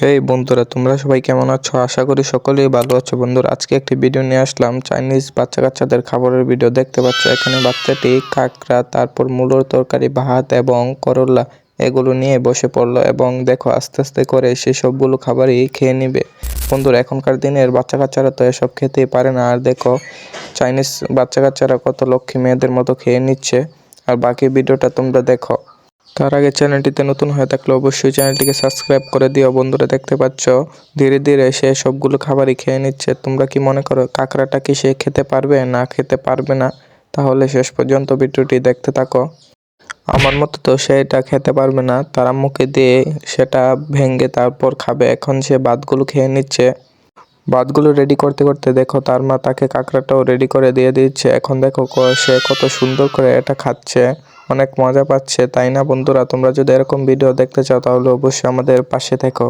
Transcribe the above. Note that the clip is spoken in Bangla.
হেই বন্ধুরা, তোমরা সবাই কেমন আছো? আশা করি সকলেই ভালো আছো। বন্ধুরা, আজকে একটি ভিডিও নিয়ে আসলাম, চাইনিজ বাচ্চাদের খাবারের ভিডিও। দেখতে পাচ্ছ এখানে বাচ্চাটি কাঁকড়া, তারপর মূলোর তরকারি, ভাত এবং করলা এগুলো নিয়ে বসে পড়লো এবং দেখো আস্তে আস্তে করে সে সবগুলো খাবারই খেয়ে নিবে। বন্ধুরা, এখনকার দিনের বাচ্চারা তো এসব খেতেই পারে না। আর দেখো চাইনিজ বাচ্চারা কত লক্ষ্মী মেয়েদের মতো খেয়ে নিচ্ছে। আর বাকি ভিডিওটা তোমরা দেখো। তার আগে চ্যানেলটিতে নতুন হয়ে থাকলে অবশ্যই চ্যানেলটিকে সাবস্ক্রাইব করে দিও। বন্ধুরা, দেখতে পাচ্ছ ধীরে ধীরে সে সবগুলো খাবারই খেয়ে নিচ্ছে। তোমরা কি মনে করো কাঁকড়াটা কি সে খেতে পারবে না খেতে পারবে না? তাহলে শেষ পর্যন্ত ভিডিওটি দেখতে থাকো। আমার মতো তো সে এটা খেতে পারবে না, তার আম্মুকে দিয়ে সেটা ভেঙে তারপর খাবে। এখন সে ভাতগুলো খেয়ে নিচ্ছে। ভাতগুলো রেডি করতে করতে দেখো তার মা তাকে কাঁকড়াটাও রেডি করে দিয়ে দিচ্ছে। এখন দেখো সে কত সুন্দর করে এটা খাচ্ছে, অনেক মজা পাচ্ছে, তাই না বন্ধুরা? তোমরা যদি এরকম ভিডিও দেখতে চাও তাহলে অবশ্যই আমাদের পাশে থেকো।